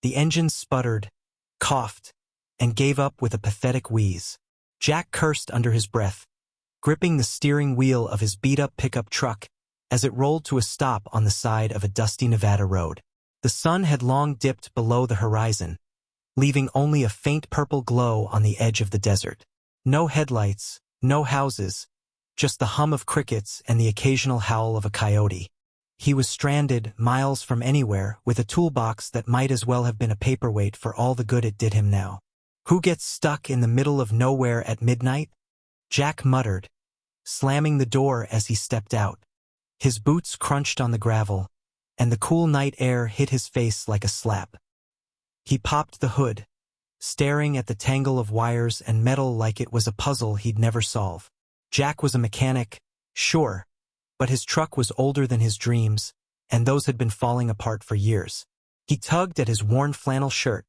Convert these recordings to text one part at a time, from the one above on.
The engine sputtered, coughed, and gave up with a pathetic wheeze. Jack cursed under his breath, gripping the steering wheel of his beat-up pickup truck as it rolled to a stop on the side of a dusty Nevada road. The sun had long dipped below the horizon, leaving only a faint purple glow on the edge of the desert. No headlights, no houses, just the hum of crickets and the occasional howl of a coyote. He was stranded, miles from anywhere, with a toolbox that might as well have been a paperweight for all the good it did him now. Who gets stuck in the middle of nowhere at midnight? Jack muttered, slamming the door as he stepped out. His boots crunched on the gravel, and the cool night air hit his face like a slap. He popped the hood, staring at the tangle of wires and metal like it was a puzzle he'd never solve. Jack was a mechanic, sure, but his truck was older than his dreams, and those had been falling apart for years. He tugged at his worn flannel shirt,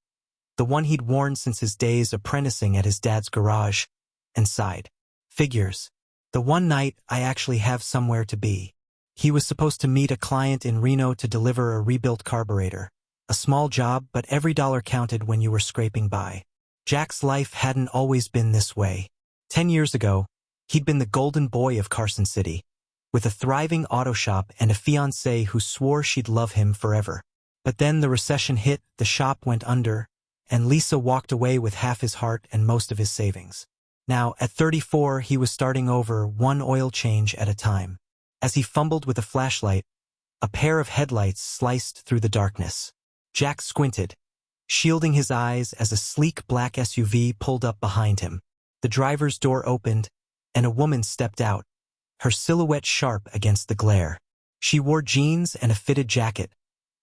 the one he'd worn since his days apprenticing at his dad's garage, and sighed. Figures. The one night I actually have somewhere to be. He was supposed to meet a client in Reno to deliver a rebuilt carburetor. A small job, but every dollar counted when you were scraping by. Jack's life hadn't always been this way. 10 years ago, he'd been the golden boy of Carson City, with a thriving auto shop and a fiancée who swore she'd love him forever. But then the recession hit, the shop went under, and Lisa walked away with half his heart and most of his savings. Now, at 34, he was starting over, one oil change at a time. As he fumbled with a flashlight, a pair of headlights sliced through the darkness. Jack squinted, shielding his eyes as a sleek black SUV pulled up behind him. The driver's door opened, and a woman stepped out, her silhouette sharp against the glare. She wore jeans and a fitted jacket,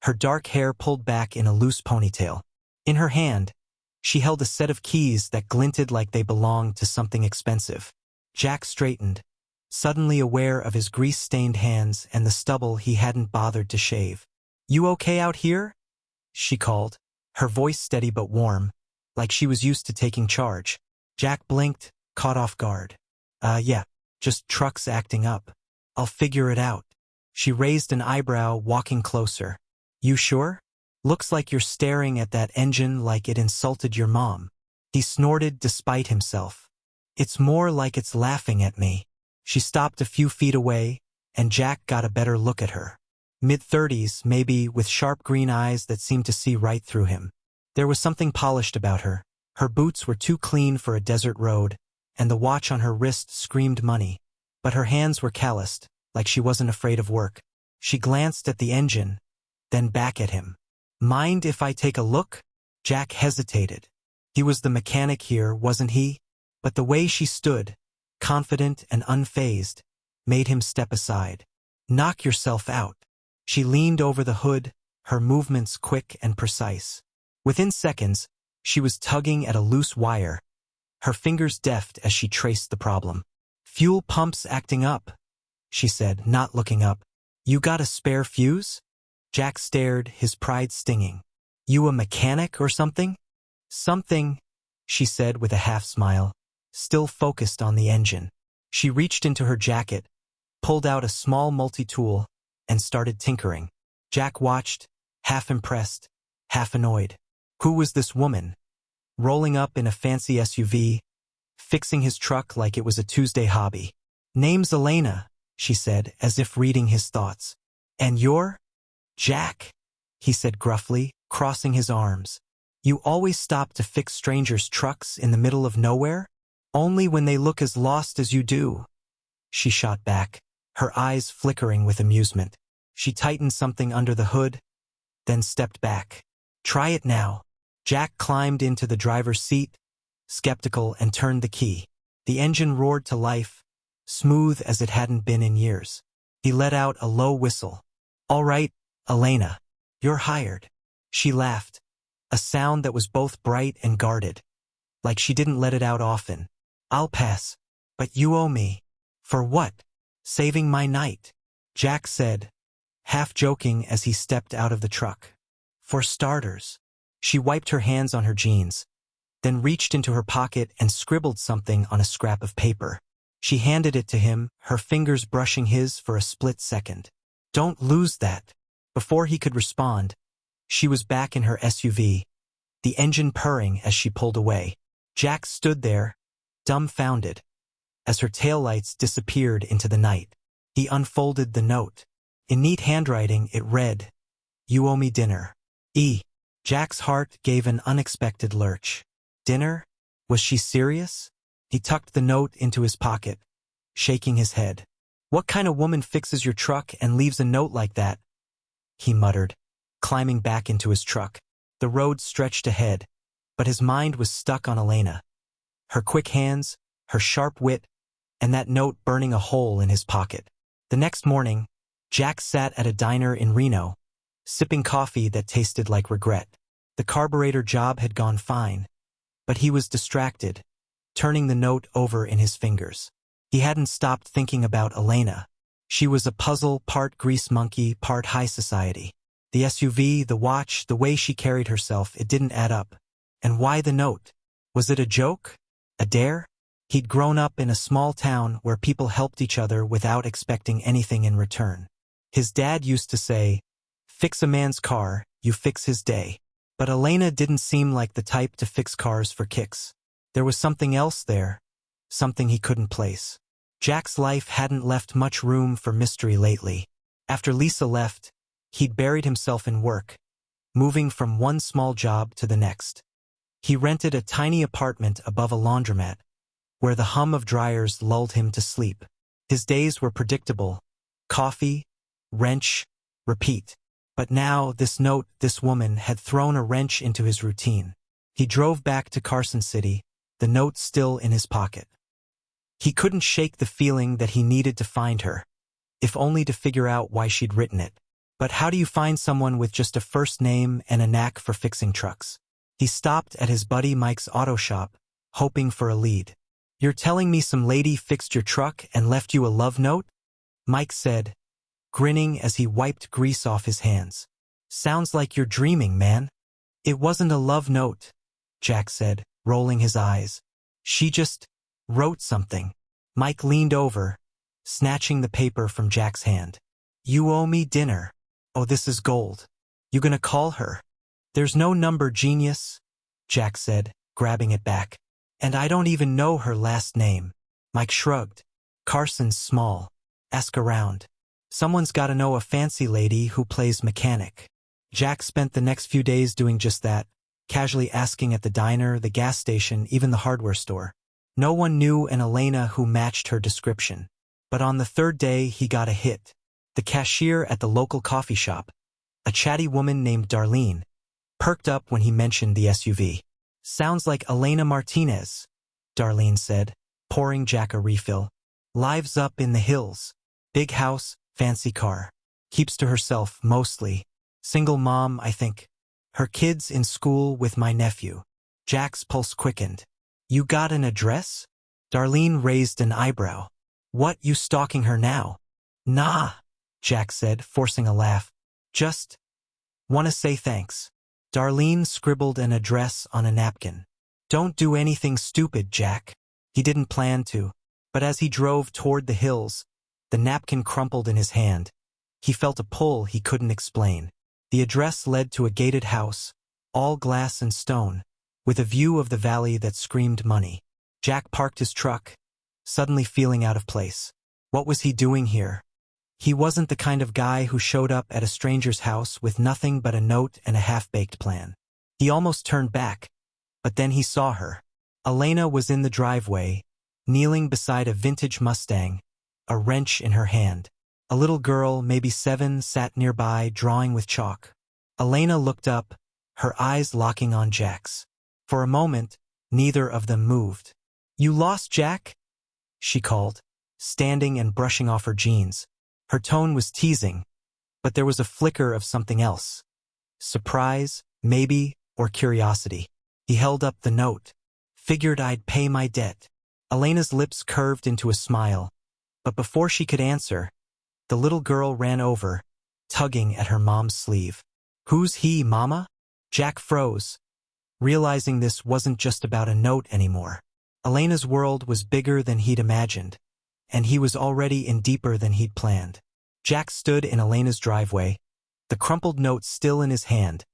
her dark hair pulled back in a loose ponytail. In her hand, she held a set of keys that glinted like they belonged to something expensive. Jack straightened, suddenly aware of his grease-stained hands and the stubble he hadn't bothered to shave. "You okay out here?" she called, her voice steady but warm, like she was used to taking charge. Jack blinked, caught off guard. Yeah, just trucks acting up. I'll figure it out." She raised an eyebrow, walking closer. "You sure? Looks like you're staring at that engine like it insulted your mom." He snorted despite himself. "It's more like it's laughing at me." She stopped a few feet away, and Jack got a better look at her. Mid-30s, maybe, with sharp green eyes that seemed to see right through him. There was something polished about her. Her boots were too clean for a desert road, and the watch on her wrist screamed money. But her hands were calloused, like she wasn't afraid of work. She glanced at the engine, then back at him. "Mind if I take a look?" Jack hesitated. He was the mechanic here, wasn't he? But the way she stood, confident and unfazed, made him step aside. "Knock yourself out." She leaned over the hood, her movements quick and precise. Within seconds, she was tugging at a loose wire, her fingers deft as she traced the problem. "Fuel pump's acting up," she said, not looking up. "You got a spare fuse?" Jack stared, his pride stinging. "You a mechanic or something?" "Something," she said with a half-smile, still focused on the engine. She reached into her jacket, pulled out a small multi-tool, and started tinkering. Jack watched, half impressed, half annoyed. Who was this woman? Rolling up in a fancy SUV, fixing his truck like it was a Tuesday hobby. "Name's Elena," she said, as if reading his thoughts. "And you're?" "Jack," he said gruffly, crossing his arms. "You always stop to fix strangers' trucks in the middle of nowhere? Only when they look as lost as you do." She shot back, her eyes flickering with amusement. She tightened something under the hood, then stepped back. "Try it now." Jack climbed into the driver's seat, skeptical, and turned the key. The engine roared to life, smooth as it hadn't been in years. He let out a low whistle. "All right, Elena, you're hired." She laughed, a sound that was both bright and guarded, like she didn't let it out often. "I'll pass, but you owe me." "For what?" "Saving my night," Jack said, half joking as he stepped out of the truck. "For starters." She wiped her hands on her jeans, then reached into her pocket and scribbled something on a scrap of paper. She handed it to him, her fingers brushing his for a split second. "Don't lose that." Before he could respond, She was back in her SUV, the engine purring as she pulled away. Jack stood there, dumbfounded, as her taillights disappeared into the night. He unfolded the note. In neat handwriting it read, "You owe me dinner. E." Jack's heart gave an unexpected lurch. Dinner? Was she serious? He tucked the note into his pocket, shaking his head. "What kind of woman fixes your truck and leaves a note like that?" he muttered, climbing back into his truck. The road stretched ahead, but his mind was stuck on Elena. Her quick hands, her sharp wit, and that note burning a hole in his pocket. The next morning, Jack sat at a diner in Reno, sipping coffee that tasted like regret. The carburetor job had gone fine, but he was distracted, turning the note over in his fingers. He hadn't stopped thinking about Elena. She was a puzzle, part grease monkey, part high society. The SUV, the watch, the way she carried herself, it didn't add up. And why the note? Was it a joke? A dare? He'd grown up in a small town where people helped each other without expecting anything in return. His dad used to say, "Fix a man's car, you fix his day." But Elena didn't seem like the type to fix cars for kicks. There was something else there, something he couldn't place. Jack's life hadn't left much room for mystery lately. After Lisa left, he'd buried himself in work, moving from one small job to the next. He rented a tiny apartment above a laundromat, where the hum of dryers lulled him to sleep. His days were predictable: coffee, wrench, repeat. But now, this note, this woman, had thrown a wrench into his routine. He drove back to Carson City, the note still in his pocket. He couldn't shake the feeling that he needed to find her, if only to figure out why she'd written it. But how do you find someone with just a first name and a knack for fixing trucks? He stopped at his buddy Mike's auto shop, hoping for a lead. "You're telling me some lady fixed your truck and left you a love note?" Mike said, grinning as he wiped grease off his hands. "Sounds like you're dreaming, man." "It wasn't a love note," Jack said, rolling his eyes. "She just wrote something." Mike leaned over, snatching the paper from Jack's hand. "You owe me dinner. Oh, this is gold. You gonna call her?" "There's no number, genius," Jack said, grabbing it back. "And I don't even know her last name." Mike shrugged. "Carson's small. Ask around. Someone's gotta know a fancy lady who plays mechanic." Jack spent the next few days doing just that, casually asking at the diner, the gas station, even the hardware store. No one knew an Elena who matched her description. But on the third day, he got a hit. The cashier at the local coffee shop, a chatty woman named Darlene, perked up when he mentioned the SUV. "Sounds like Elena Martinez," Darlene said, pouring Jack a refill. "Lives up in the hills. Big house, fancy car. Keeps to herself, mostly. Single mom, I think. Her kids in school with my nephew." Jack's pulse quickened. "You got an address?" Darlene raised an eyebrow. "What, you stalking her now?" "Nah," Jack said, forcing a laugh. "Just wanna say thanks." Darlene scribbled an address on a napkin. "Don't do anything stupid, Jack." He didn't plan to, but as he drove toward the hills, the napkin crumpled in his hand. He felt a pull he couldn't explain. The address led to a gated house, all glass and stone, with a view of the valley that screamed money. Jack parked his truck, suddenly feeling out of place. What was he doing here? He wasn't the kind of guy who showed up at a stranger's house with nothing but a note and a half-baked plan. He almost turned back, but then he saw her. Elena was in the driveway, kneeling beside a vintage Mustang, a wrench in her hand. A little girl, maybe 7, sat nearby, drawing with chalk. Elena looked up, her eyes locking on Jack's. For a moment, neither of them moved. "You lost, Jack?" she called, standing and brushing off her jeans. Her tone was teasing, but there was a flicker of something else. Surprise, maybe, or curiosity. He held up the note. "Figured I'd pay my debt." Elena's lips curved into a smile, but before she could answer, the little girl ran over, tugging at her mom's sleeve. "Who's he, Mama?" Jack froze, realizing this wasn't just about a note anymore. Elena's world was bigger than he'd imagined, and he was already in deeper than he'd planned. Jack stood in Elena's driveway, the crumpled note still in his hand,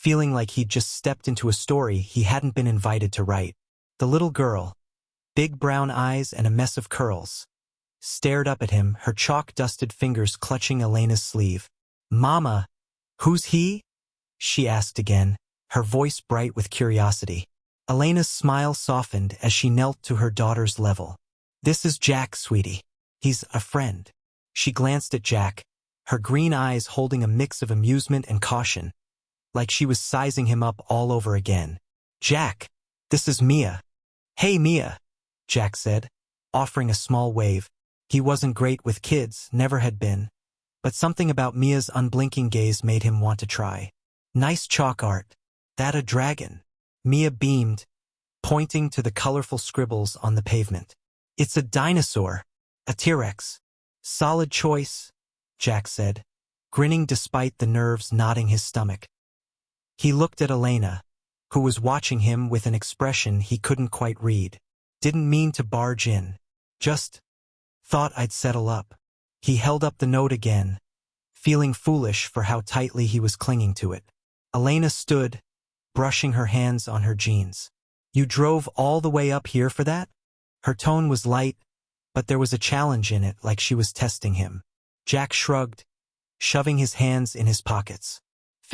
feeling like he'd just stepped into a story he hadn't been invited to write. The little girl, big brown eyes and a mess of curls, stared up at him, her chalk-dusted fingers clutching Elena's sleeve. "Mama, who's he?" she asked again, her voice bright with curiosity. Elena's smile softened as she knelt to her daughter's level. "This is Jack, sweetie. He's a friend." She glanced at Jack, her green eyes holding a mix of amusement and caution, like she was sizing him up all over again. "Jack, this is Mia." "Hey, Mia," Jack said, offering a small wave. He wasn't great with kids, never had been, but something about Mia's unblinking gaze made him want to try. "Nice chalk art. That a dragon?" Mia beamed, pointing to the colorful scribbles on the pavement. "It's a dinosaur. A T-Rex." "Solid choice," Jack said, grinning despite the nerves knotting his stomach. He looked at Elena, who was watching him with an expression he couldn't quite read. "Didn't mean to barge in. Just thought I'd settle up." He held up the note again, feeling foolish for how tightly he was clinging to it. Elena stood, brushing her hands on her jeans. "You drove all the way up here for that?" Her tone was light, but there was a challenge in it, like she was testing him. Jack shrugged, shoving his hands in his pockets.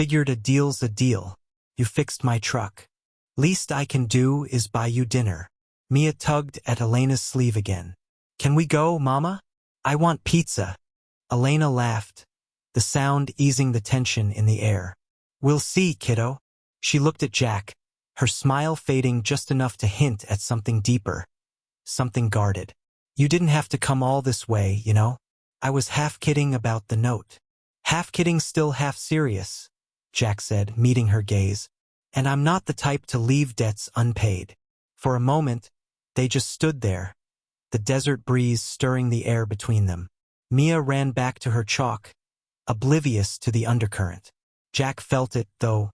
"Figured a deal's a deal. You fixed my truck. Least I can do is buy you dinner." Mia tugged at Elena's sleeve again. "Can we go, Mama? I want pizza." Elena laughed, the sound easing the tension in the air. "We'll see, kiddo." She looked at Jack, her smile fading just enough to hint at something deeper, something guarded. "You didn't have to come all this way, you know. I was half kidding about the note." "Half kidding, still half serious," Jack said, meeting her gaze. "And I'm not the type to leave debts unpaid." For a moment, they just stood there, the desert breeze stirring the air between them. Mia ran back to her chalk, oblivious to the undercurrent. Jack felt it, though,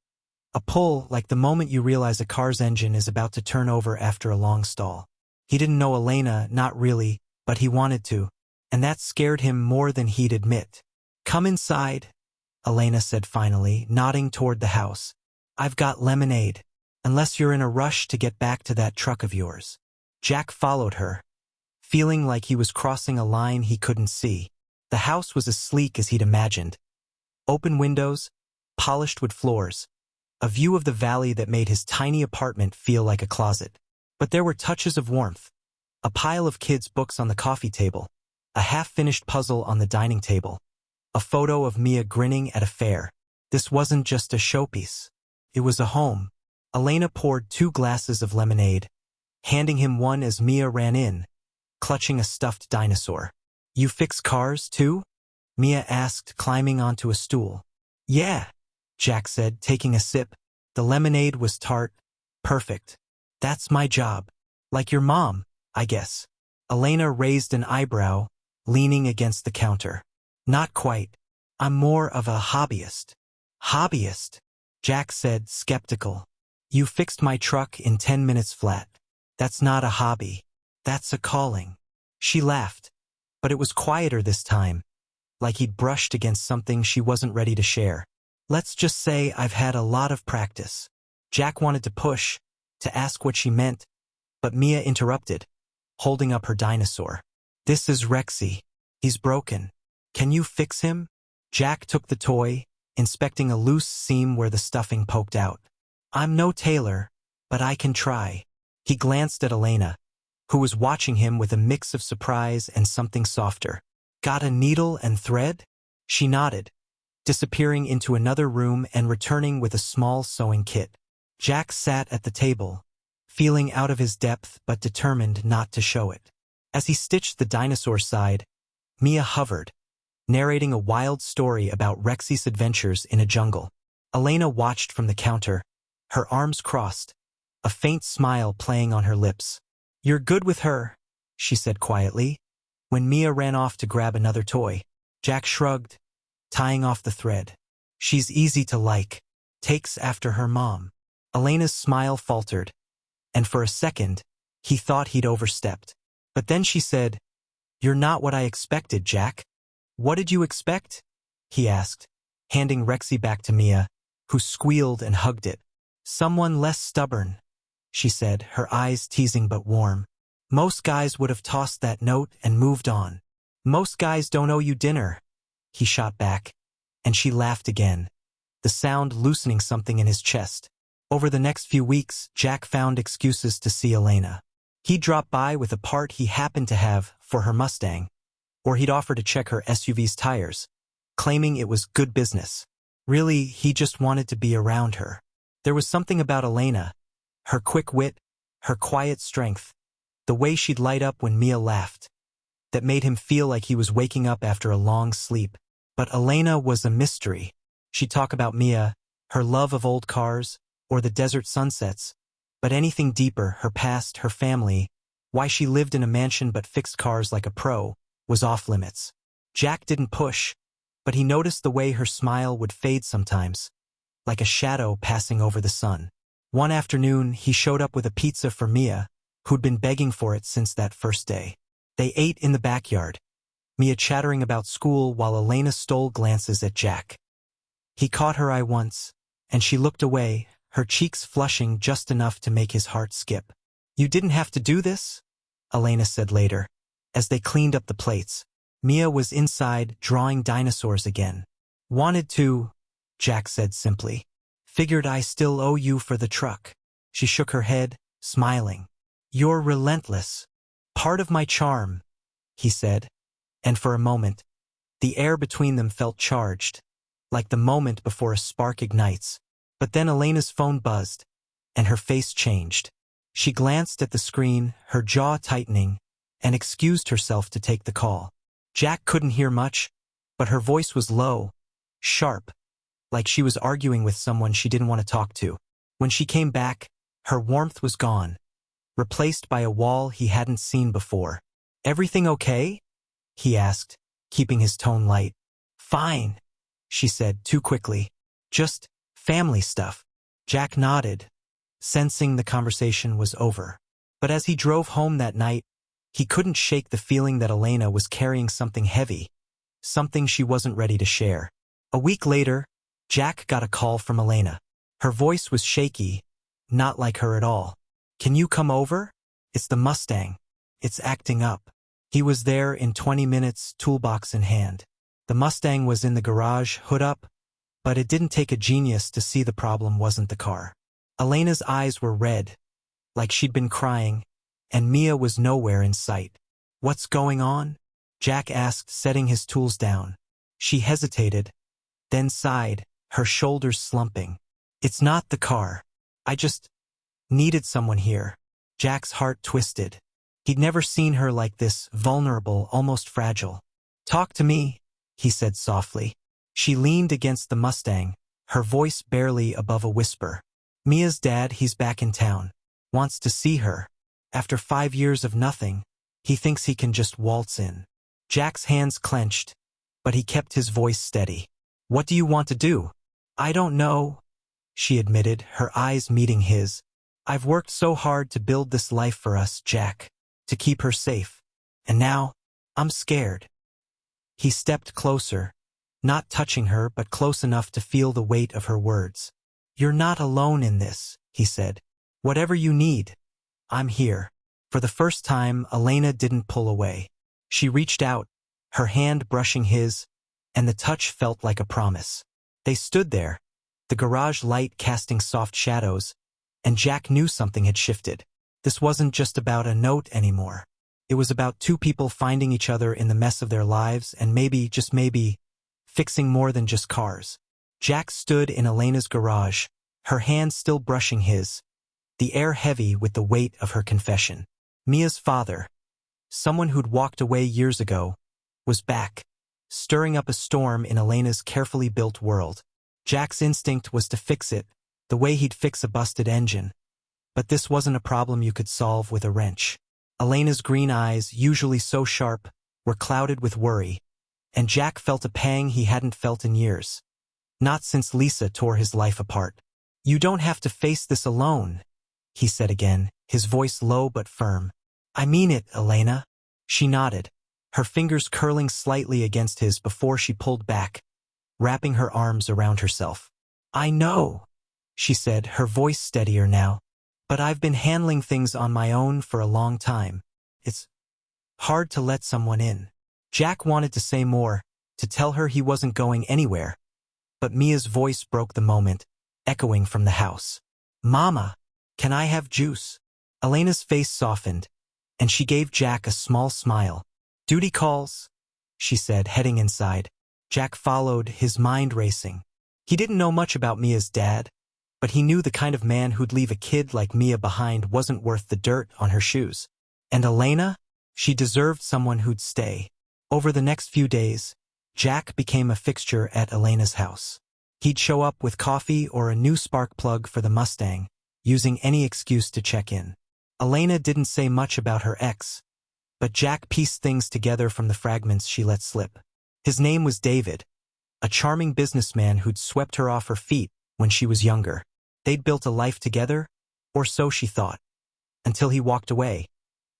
a pull like the moment you realize a car's engine is about to turn over after a long stall. He didn't know Elena, not really, but he wanted to, and that scared him more than he'd admit. "Come inside," Elena said finally, nodding toward the house. "I've got lemonade, unless you're in a rush to get back to that truck of yours." Jack followed her, feeling like he was crossing a line he couldn't see. The house was as sleek as he'd imagined. Open windows, polished wood floors, a view of the valley that made his tiny apartment feel like a closet. But there were touches of warmth. A pile of kids' books on the coffee table, a half-finished puzzle on the dining table, a photo of Mia grinning at a fair. This wasn't just a showpiece. It was a home. Elena poured 2 glasses of lemonade, handing him one as Mia ran in, clutching a stuffed dinosaur. "You fix cars, too?" Mia asked, climbing onto a stool. "Yeah," Jack said, taking a sip. The lemonade was tart, perfect. "That's my job. Like your mom, I guess." Elena raised an eyebrow, leaning against the counter. "Not quite. I'm more of a hobbyist." "Hobbyist?" Jack said, skeptical. "You fixed my truck in 10 minutes flat. That's not a hobby. That's a calling." She laughed, but it was quieter this time, like he'd brushed against something she wasn't ready to share. "Let's just say I've had a lot of practice." Jack wanted to push, to ask what she meant, but Mia interrupted, holding up her dinosaur. "This is Rexy. He's broken. Can you fix him?" Jack took the toy, inspecting a loose seam where the stuffing poked out. "I'm no tailor, but I can try." He glanced at Elena, who was watching him with a mix of surprise and something softer. "Got a needle and thread?" She nodded, disappearing into another room and returning with a small sewing kit. Jack sat at the table, feeling out of his depth but determined not to show it. As he stitched the dinosaur side, Mia hovered, narrating a wild story about Rexy's adventures in a jungle. Elena watched from the counter, her arms crossed, a faint smile playing on her lips. "You're good with her," she said quietly, when Mia ran off to grab another toy. Jack shrugged, tying off the thread. "She's easy to like. Takes after her mom." Elena's smile faltered, and for a second, he thought he'd overstepped. But then she said, "You're not what I expected, Jack." "What did you expect?" he asked, handing Rexy back to Mia, who squealed and hugged it. Someone less stubborn, she said, her eyes teasing but warm. Most guys would have tossed that note and moved on. Most guys don't owe you dinner, he shot back, and she laughed again, the sound loosening something in his chest. Over the next few weeks, Jack found excuses to see Elena. He'd drop by with a part he happened to have for her Mustang, or he'd offer to check her SUV's tires, claiming it was good business. Really, he just wanted to be around her. There was something about Elena, her quick wit, her quiet strength, the way she'd light up when Mia laughed, that made him feel like he was waking up after a long sleep. But Elena was a mystery. She'd talk about Mia, her love of old cars, or the desert sunsets, but anything deeper, her past, her family, why she lived in a mansion but fixed cars like a pro, was off limits. Jack didn't push, but he noticed the way her smile would fade sometimes, like a shadow passing over the sun. One afternoon, he showed up with a pizza for Mia, who'd been begging for it since that first day. They ate in the backyard, Mia chattering about school while Elena stole glances at Jack. He caught her eye once, and she looked away, her cheeks flushing just enough to make his heart skip. "You didn't have to do this?" Elena said later, as they cleaned up the plates. Mia was inside, drawing dinosaurs again. "Wanted to," Jack said simply. "Figured I still owe you for the truck." She shook her head, smiling. "You're relentless. Part of my charm," he said, and for a moment, the air between them felt charged, like the moment before a spark ignites. But then Elena's phone buzzed, and her face changed. She glanced at the screen, her jaw tightening, and excused herself to take the call. Jack couldn't hear much, but her voice was low, sharp, like she was arguing with someone she didn't want to talk to. When she came back, her warmth was gone, replaced by a wall he hadn't seen before. "Everything okay?" he asked, keeping his tone light. "Fine," she said too quickly. "Just family stuff." Jack nodded, sensing the conversation was over. But as he drove home that night, he couldn't shake the feeling that Elena was carrying something heavy, something she wasn't ready to share. A week later, Jack got a call from Elena. Her voice was shaky, not like her at all. "Can you come over? It's the Mustang. It's acting up." He was there in 20 minutes, toolbox in hand. The Mustang was in the garage, hood up, but it didn't take a genius to see the problem wasn't the car. Elena's eyes were red, like she'd been crying, and Mia was nowhere in sight. "What's going on?" Jack asked, setting his tools down. She hesitated, then sighed, her shoulders slumping. "It's not the car. I just needed someone here." Jack's heart twisted. He'd never seen her like this, vulnerable, almost fragile. "Talk to me," he said softly. She leaned against the Mustang, her voice barely above a whisper. "Mia's dad, he's back in town. Wants to see her. After 5 years of nothing, he thinks he can just waltz in." Jack's hands clenched, but he kept his voice steady. "What do you want to do?" "I don't know," she admitted, her eyes meeting his. "I've worked so hard to build this life for us, Jack, to keep her safe. And now, I'm scared." He stepped closer, not touching her but close enough to feel the weight of her words. "You're not alone in this," he said. "Whatever you need, I'm here." For the first time, Elena didn't pull away. She reached out, her hand brushing his, and the touch felt like a promise. They stood there, the garage light casting soft shadows, and Jack knew something had shifted. This wasn't just about a note anymore. It was about two people finding each other in the mess of their lives and maybe, just maybe, fixing more than just cars. Jack stood in Elena's garage, her hand still brushing his, the air heavy with the weight of her confession. Mia's father, someone who'd walked away years ago, was back, stirring up a storm in Elena's carefully built world. Jack's instinct was to fix it, the way he'd fix a busted engine. But this wasn't a problem you could solve with a wrench. Elena's green eyes, usually so sharp, were clouded with worry, and Jack felt a pang he hadn't felt in years. Not since Lisa tore his life apart. "You don't have to face this alone," he said again, his voice low but firm. "I mean it, Elena." She nodded, her fingers curling slightly against his before she pulled back, wrapping her arms around herself. I know, she said, her voice steadier now. But I've been handling things on my own for a long time. It's hard to let someone in. Jack wanted to say more, to tell her he wasn't going anywhere. But Mia's voice broke the moment, echoing from the house. Mama, can I have juice? Elena's face softened, and she gave Jack a small smile. Duty calls, she said, heading inside. Jack followed, his mind racing. He didn't know much about Mia's dad, but he knew the kind of man who'd leave a kid like Mia behind wasn't worth the dirt on her shoes. And Elena? She deserved someone who'd stay. Over the next few days, Jack became a fixture at Elena's house. He'd show up with coffee or a new spark plug for the Mustang, using any excuse to check in. Elena didn't say much about her ex, but Jack pieced things together from the fragments she let slip. His name was David, a charming businessman who'd swept her off her feet when she was younger. They'd built a life together, or so she thought, until he walked away,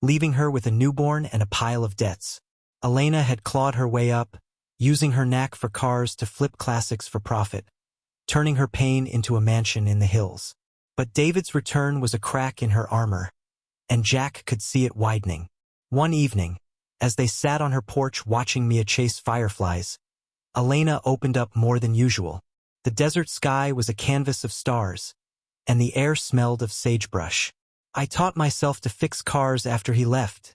leaving her with a newborn and a pile of debts. Elena had clawed her way up, using her knack for cars to flip classics for profit, turning her pain into a mansion in the hills. But David's return was a crack in her armor, and Jack could see it widening. One evening, as they sat on her porch watching Mia chase fireflies, Elena opened up more than usual. The desert sky was a canvas of stars, and the air smelled of sagebrush. I taught myself to fix cars after he left,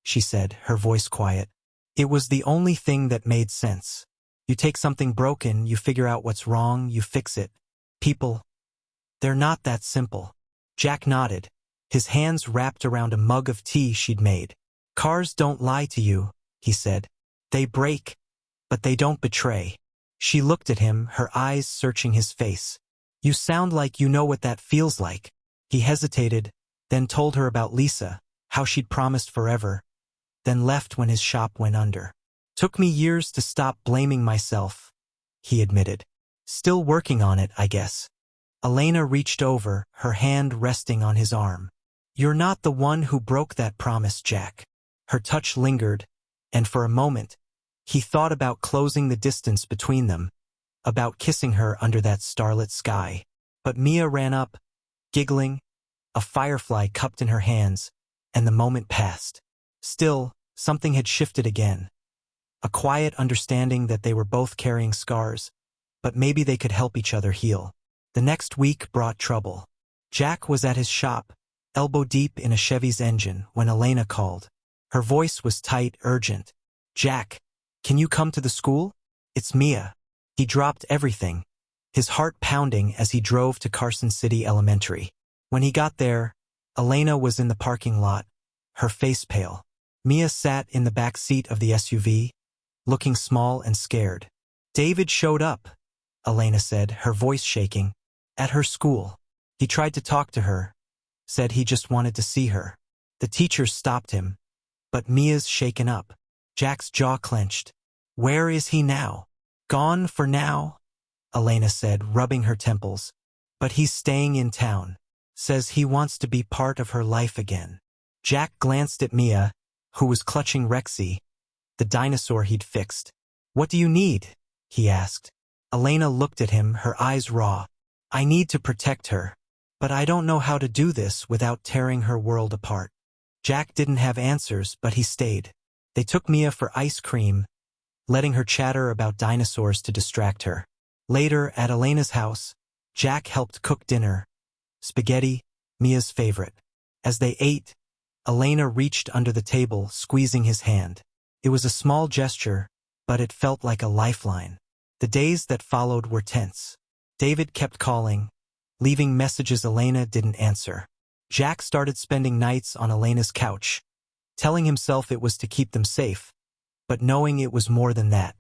she said, her voice quiet. It was the only thing that made sense. You take something broken, you figure out what's wrong, you fix it. People, they're not that simple. Jack nodded, his hands wrapped around a mug of tea she'd made. Cars don't lie to you, he said. They break, but they don't betray. She looked at him, her eyes searching his face. You sound like you know what that feels like. He hesitated, then told her about Lisa, how she'd promised forever, then left when his shop went under. Took me years to stop blaming myself, he admitted. Still working on it, I guess. Elena reached over, her hand resting on his arm. You're not the one who broke that promise, Jack. Her touch lingered, and for a moment, he thought about closing the distance between them, about kissing her under that starlit sky. But Mia ran up, giggling, a firefly cupped in her hands, and the moment passed. Still, something had shifted again. A quiet understanding that they were both carrying scars, but maybe they could help each other heal. The next week brought trouble. Jack was at his shop, elbow deep in a Chevy's engine, when Elena called. Her voice was tight, urgent. Jack, can you come to the school? It's Mia. He dropped everything, his heart pounding as he drove to Carson City Elementary. When he got there, Elena was in the parking lot, her face pale. Mia sat in the back seat of the SUV, looking small and scared. David showed up, Elena said, her voice shaking. At her school. He tried to talk to her, said he just wanted to see her. The teachers stopped him, but Mia's shaken up. Jack's jaw clenched. Where is he now? Gone for now, Elena said, rubbing her temples. But he's staying in town. Says he wants to be part of her life again. Jack glanced at Mia, who was clutching Rexy, the dinosaur he'd fixed. What do you need? He asked. Elena looked at him, her eyes raw. I need to protect her, but I don't know how to do this without tearing her world apart. Jack didn't have answers, but he stayed. They took Mia for ice cream, letting her chatter about dinosaurs to distract her. Later, at Elena's house, Jack helped cook dinner. Spaghetti, Mia's favorite. As they ate, Elena reached under the table, squeezing his hand. It was a small gesture, but it felt like a lifeline. The days that followed were tense. David kept calling, leaving messages Elena didn't answer. Jack started spending nights on Elena's couch, telling himself it was to keep them safe, but knowing it was more than that.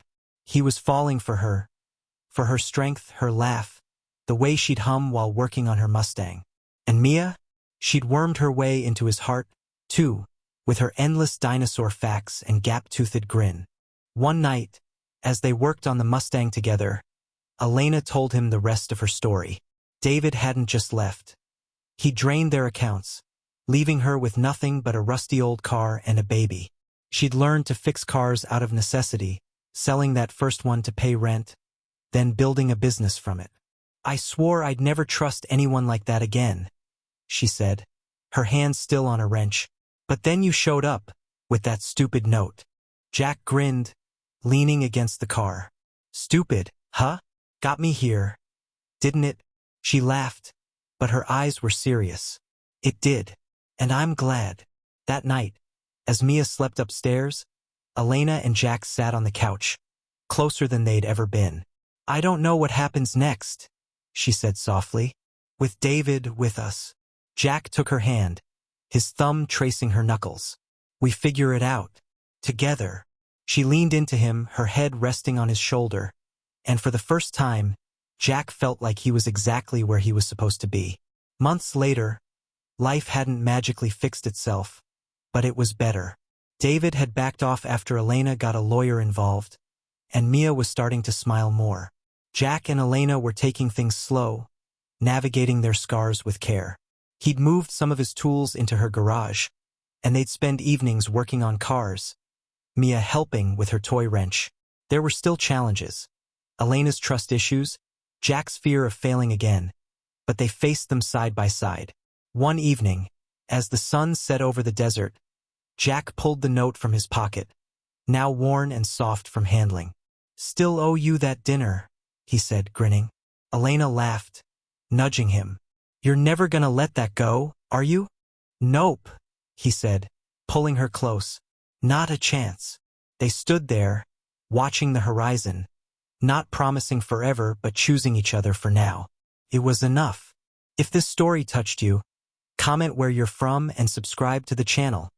He was falling for her strength, her laugh, the way she'd hum while working on her Mustang. And Mia? She'd wormed her way into his heart, too, with her endless dinosaur facts and gap-toothed grin. One night, as they worked on the Mustang together, Elena told him the rest of her story. David hadn't just left. He drained their accounts, leaving her with nothing but a rusty old car and a baby. She'd learned to fix cars out of necessity, selling that first one to pay rent, then building a business from it. I swore I'd never trust anyone like that again, she said, her hand still on a wrench. But then you showed up, with that stupid note. Jack grinned, leaning against the car. Stupid, huh? Got me here, didn't it? She laughed, but her eyes were serious. It did, and I'm glad. That night, as Mia slept upstairs, Elena and Jack sat on the couch, closer than they'd ever been. I don't know what happens next, she said softly. With David with us. Jack took her hand, his thumb tracing her knuckles. We figure it out. Together. She leaned into him, her head resting on his shoulder, and for the first time, Jack felt like he was exactly where he was supposed to be. Months later, life hadn't magically fixed itself, but it was better. David had backed off after Elena got a lawyer involved, and Mia was starting to smile more. Jack and Elena were taking things slow, navigating their scars with care. He'd moved some of his tools into her garage, and they'd spend evenings working on cars, Mia helping with her toy wrench. There were still challenges. Elena's trust issues, Jack's fear of failing again, but they faced them side by side. One evening, as the sun set over the desert, Jack pulled the note from his pocket, now worn and soft from handling. Still owe you that dinner, he said, grinning. Elena laughed, nudging him. You're never gonna let that go, are you? Nope, he said, pulling her close. Not a chance. They stood there, watching the horizon, not promising forever but choosing each other for now. It was enough. If this story touched you, comment where you're from and subscribe to the channel.